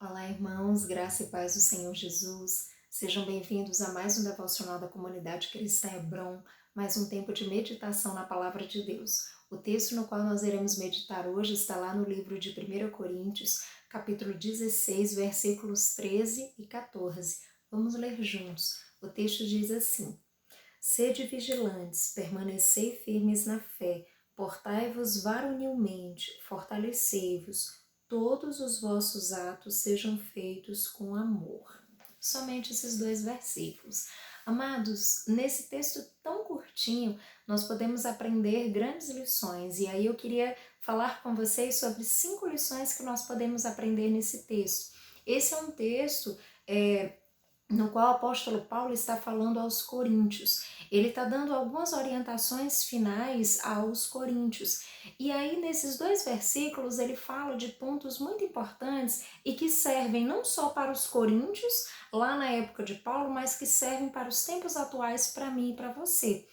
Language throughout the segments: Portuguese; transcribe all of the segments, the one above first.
Olá, irmãos, graça e paz do Senhor Jesus. Sejam bem-vindos a mais um devocional da comunidade cristã Hebron, mais um tempo de meditação na palavra de Deus. O texto no qual nós iremos meditar hoje está lá no livro de 1 Coríntios, capítulo 16, versículos 13 e 14. Vamos ler juntos. O texto diz assim: Sede vigilantes, permanecei firmes na fé, portai-vos varonilmente, fortalecei-vos, todos os vossos atos sejam feitos com amor. Somente esses dois versículos. Amados, nesse texto tão curtinho, nós podemos aprender grandes lições, e aí eu queria falar com vocês sobre 5 lições que nós podemos aprender nesse texto. Esse é um texto no qual o apóstolo Paulo está falando aos coríntios. Ele está dando algumas orientações finais aos coríntios. E aí, nesses 2 versículos, ele fala de pontos muito importantes e que servem não só para os coríntios, lá na época de Paulo, mas que servem para os tempos atuais, para mim e para você.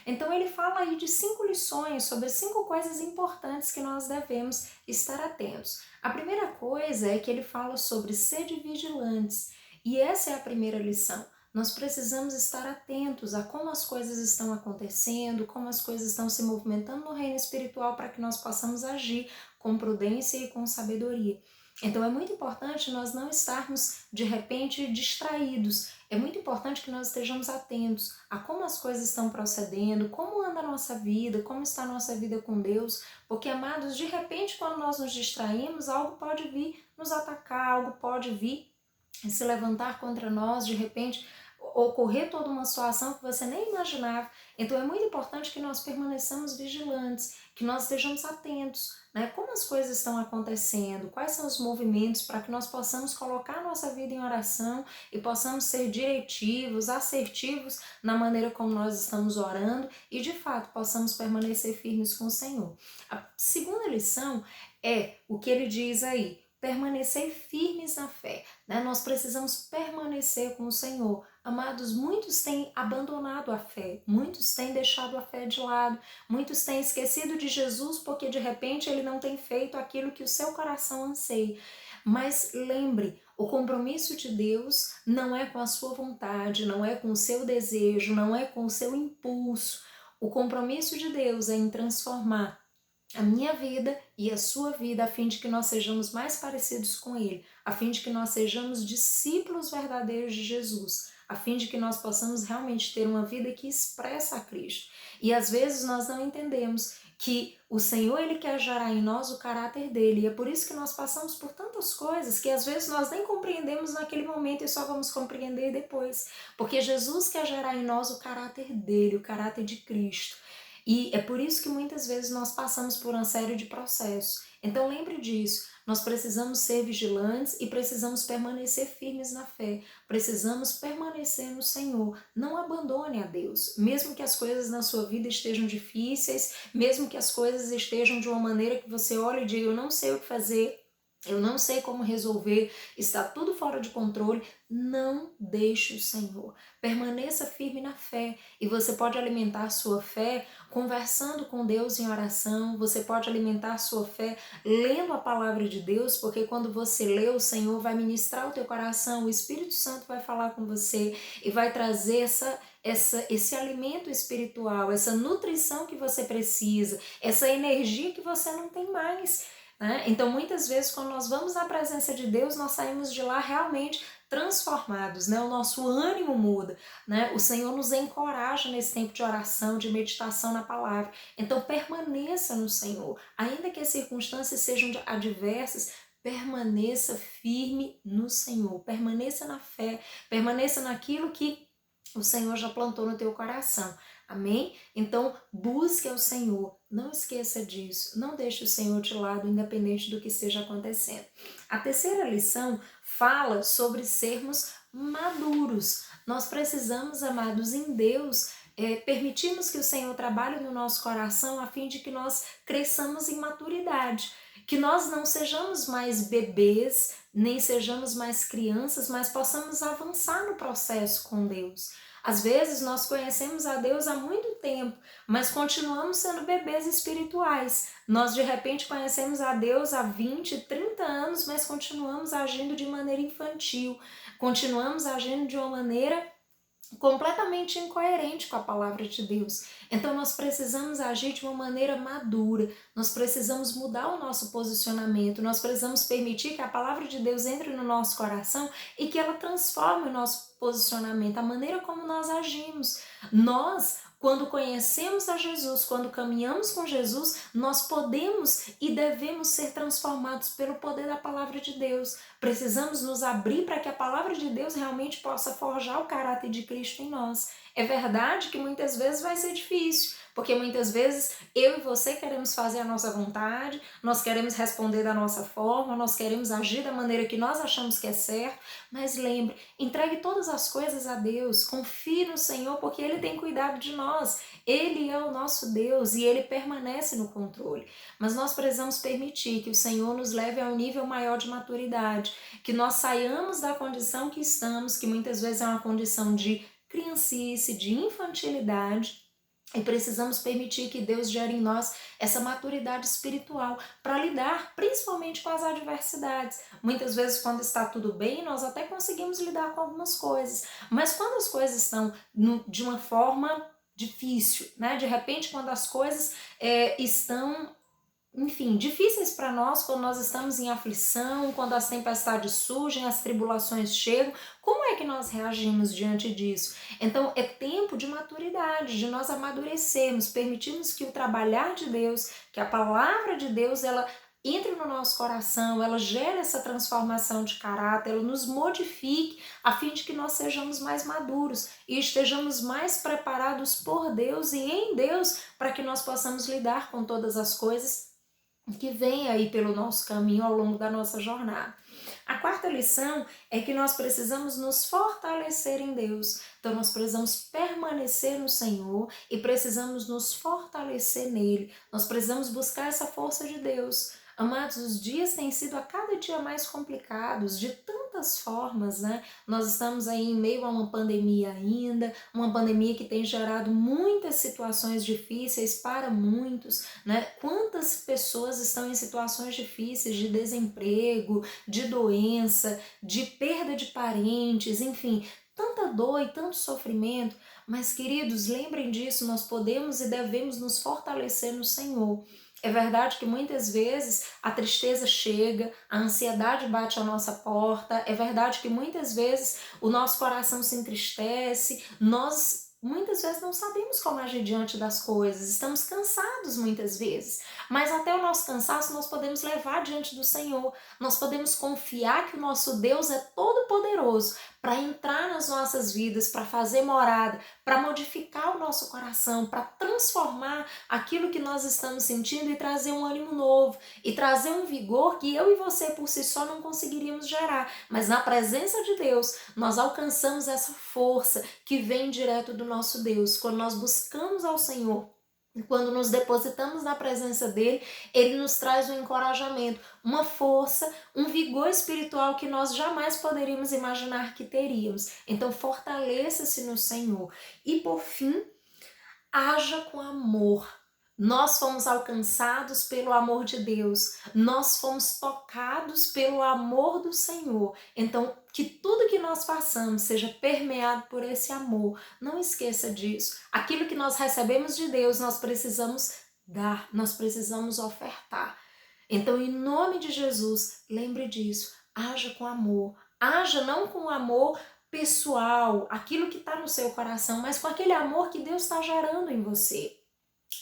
Então ele fala aí de 5 lições sobre 5 coisas importantes que nós devemos estar atentos. A primeira coisa é que ele fala sobre sede vigilantes. E essa é a primeira lição. Nós precisamos estar atentos a como as coisas estão acontecendo, como as coisas estão se movimentando no reino espiritual para que nós possamos agir com prudência e com sabedoria. Então é muito importante nós não estarmos de repente distraídos. É muito importante que nós estejamos atentos a como as coisas estão procedendo, como anda a nossa vida, como está a nossa vida com Deus, porque, amados, de repente, quando nós nos distraímos, algo pode vir nos atacar, algo pode vir se levantar contra nós, de repente ocorrer toda uma situação que você nem imaginava. Então é muito importante que nós permaneçamos vigilantes, que nós estejamos atentos, né? Como as coisas estão acontecendo, quais são os movimentos, para que nós possamos colocar a nossa vida em oração e possamos ser diretivos, assertivos na maneira como nós estamos orando e de fato possamos permanecer firmes com o Senhor. A segunda lição é o que ele diz aí: permanecer firmes na fé, né? Nós precisamos permanecer com o Senhor. Amados, muitos têm abandonado a fé, muitos têm deixado a fé de lado, muitos têm esquecido de Jesus porque de repente ele não tem feito aquilo que o seu coração anseia. Mas lembre, o compromisso de Deus não é com a sua vontade, não é com o seu desejo, não é com o seu impulso. O compromisso de Deus é em transformar a minha vida e a sua vida, a fim de que nós sejamos mais parecidos com Ele, a fim de que nós sejamos discípulos verdadeiros de Jesus, a fim de que nós possamos realmente ter uma vida que expressa a Cristo. E às vezes nós não entendemos que o Senhor, Ele quer gerar em nós o caráter dele, e é por isso que nós passamos por tantas coisas que às vezes nós nem compreendemos naquele momento e só vamos compreender depois, porque Jesus quer gerar em nós o caráter dele, o caráter de Cristo. E é por isso que muitas vezes nós passamos por uma série de processos. Então lembre disso, nós precisamos ser vigilantes e precisamos permanecer firmes na fé. Precisamos permanecer no Senhor. Não abandone a Deus. Mesmo que as coisas na sua vida estejam difíceis, mesmo que as coisas estejam de uma maneira que você olhe e diga: eu não sei o que fazer, eu não sei como resolver, está tudo fora de controle. Não deixe o Senhor. Permaneça firme na fé. E você pode alimentar sua fé conversando com Deus em oração. Você pode alimentar sua fé lendo a palavra de Deus, porque quando você lê, o Senhor vai ministrar o teu coração, o Espírito Santo vai falar com você e vai trazer esse alimento espiritual, essa nutrição que você precisa, essa energia que você não tem mais. Né? Então, muitas vezes, quando nós vamos na presença de Deus, nós saímos de lá realmente transformados, né? O nosso ânimo muda, né? O Senhor nos encoraja nesse tempo de oração, de meditação na palavra. Então, permaneça no Senhor. Ainda que as circunstâncias sejam adversas, permaneça firme no Senhor. Permaneça na fé, permaneça naquilo que o Senhor já plantou no teu coração. Amém? Então, busque ao Senhor. Não esqueça disso. Não deixe o Senhor de lado, independente do que esteja acontecendo. A terceira lição fala sobre sermos maduros. Nós precisamos, amados, em Deus, permitirmos que o Senhor trabalhe no nosso coração a fim de que nós cresçamos em maturidade. Que nós não sejamos mais bebês, nem sejamos mais crianças, mas possamos avançar no processo com Deus. Às vezes nós conhecemos a Deus há muito tempo, mas continuamos sendo bebês espirituais. Nós de repente conhecemos a Deus há 20, 30 anos, mas continuamos agindo de maneira infantil, continuamos agindo de uma maneira completamente incoerente com a palavra de Deus. Então nós precisamos agir de uma maneira madura, nós precisamos mudar o nosso posicionamento, nós precisamos permitir que a palavra de Deus entre no nosso coração e que ela transforme o nosso posicionamento, a maneira como nós agimos. Quando conhecemos a Jesus, quando caminhamos com Jesus, nós podemos e devemos ser transformados pelo poder da palavra de Deus. Precisamos nos abrir para que a palavra de Deus realmente possa forjar o caráter de Cristo em nós. É verdade que muitas vezes vai ser difícil, porque muitas vezes eu e você queremos fazer a nossa vontade, nós queremos responder da nossa forma, nós queremos agir da maneira que nós achamos que é certo, mas lembre, entregue todas as coisas a Deus, confie no Senhor, porque Ele tem cuidado de nós, Ele é o nosso Deus e Ele permanece no controle. Mas nós precisamos permitir que o Senhor nos leve a um nível maior de maturidade, que nós saiamos da condição que estamos, que muitas vezes é uma condição de criancice, de infantilidade, e precisamos permitir que Deus gere em nós essa maturidade espiritual para lidar principalmente com as adversidades. Muitas vezes quando está tudo bem, nós até conseguimos lidar com algumas coisas, mas quando as coisas estão de uma forma difícil, né? De repente quando as coisas estão difíceis para nós, quando nós estamos em aflição, quando as tempestades surgem, as tribulações chegam, como é que nós reagimos diante disso? Então é tempo de maturidade, de nós amadurecermos, permitirmos que o trabalhar de Deus, que a palavra de Deus, ela entre no nosso coração, ela gere essa transformação de caráter, ela nos modifique a fim de que nós sejamos mais maduros e estejamos mais preparados por Deus e em Deus para que nós possamos lidar com todas as coisas que vem aí pelo nosso caminho ao longo da nossa jornada. A quarta lição é que nós precisamos nos fortalecer em Deus. Então nós precisamos permanecer no Senhor e precisamos nos fortalecer nele. Nós precisamos buscar essa força de Deus. Amados, os dias têm sido a cada dia mais complicados, de tantas formas, né? Nós estamos aí em meio a uma pandemia ainda, uma pandemia que tem gerado muitas situações difíceis para muitos, né? Quantas pessoas estão em situações difíceis de desemprego, de doença, de perda de parentes, enfim, tanta dor e tanto sofrimento, mas queridos, lembrem disso, nós podemos e devemos nos fortalecer no Senhor. É verdade que muitas vezes a tristeza chega, a ansiedade bate à nossa porta, é verdade que muitas vezes o nosso coração se entristece, nós muitas vezes não sabemos como agir diante das coisas, estamos cansados muitas vezes, mas até o nosso cansaço nós podemos levar diante do Senhor, nós podemos confiar que o nosso Deus é todo poderoso para entrar nas nossas vidas, para fazer morada, para modificar o nosso coração, para transformar aquilo que nós estamos sentindo e trazer um ânimo novo, e trazer um vigor que eu e você por si só não conseguiríamos gerar, mas na presença de Deus nós alcançamos essa força que vem direto do nosso Deus, quando nós buscamos ao Senhor. Quando nos depositamos na presença dele, ele nos traz um encorajamento, uma força, um vigor espiritual que nós jamais poderíamos imaginar que teríamos. Então fortaleça-se no Senhor. E por fim, haja com amor. Nós fomos alcançados pelo amor de Deus, nós fomos tocados pelo amor do Senhor. Então, que tudo que nós façamos seja permeado por esse amor. Não esqueça disso. Aquilo que nós recebemos de Deus, nós precisamos dar, nós precisamos ofertar. Então, em nome de Jesus, lembre disso. Haja com amor. Haja não com amor pessoal, aquilo que está no seu coração, mas com aquele amor que Deus está gerando em você.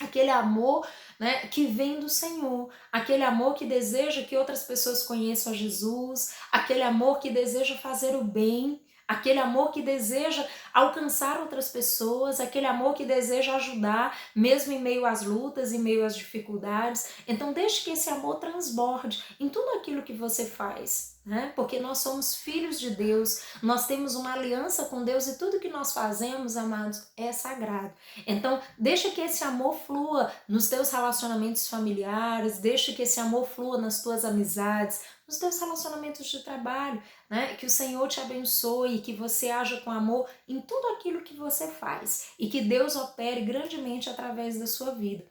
Aquele amor, né, que vem do Senhor, aquele amor que deseja que outras pessoas conheçam a Jesus, aquele amor que deseja fazer o bem, aquele amor que deseja alcançar outras pessoas, aquele amor que deseja ajudar, mesmo em meio às lutas, em meio às dificuldades. Então deixe que esse amor transborde em tudo aquilo que você faz, né? Porque nós somos filhos de Deus, nós temos uma aliança com Deus e tudo que nós fazemos, amados, é sagrado. Então deixa que esse amor flua nos teus relacionamentos familiares, deixa que esse amor flua nas tuas amizades, nos teus relacionamentos de trabalho, né? Que o Senhor te abençoe, que você haja com amor em tudo aquilo que você faz e que Deus opere grandemente através da sua vida.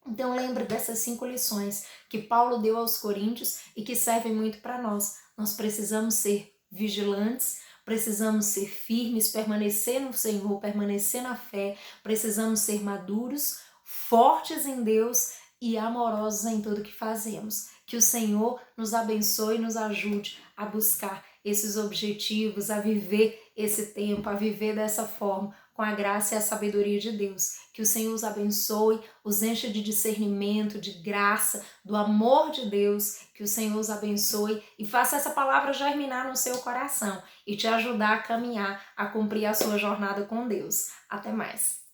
Então lembre dessas 5 lições que Paulo deu aos Coríntios e que servem muito para nós. Nós precisamos ser vigilantes, precisamos ser firmes, permanecer no Senhor, permanecer na fé, precisamos ser maduros, fortes em Deus e amorosos em tudo que fazemos. Que o Senhor nos abençoe e nos ajude a buscar esses objetivos, a viver esse tempo, a viver dessa forma, com a graça e a sabedoria de Deus. Que o Senhor os abençoe, os encha de discernimento, de graça, do amor de Deus. Que o Senhor os abençoe e faça essa palavra germinar no seu coração e te ajudar a caminhar, a cumprir a sua jornada com Deus. Até mais!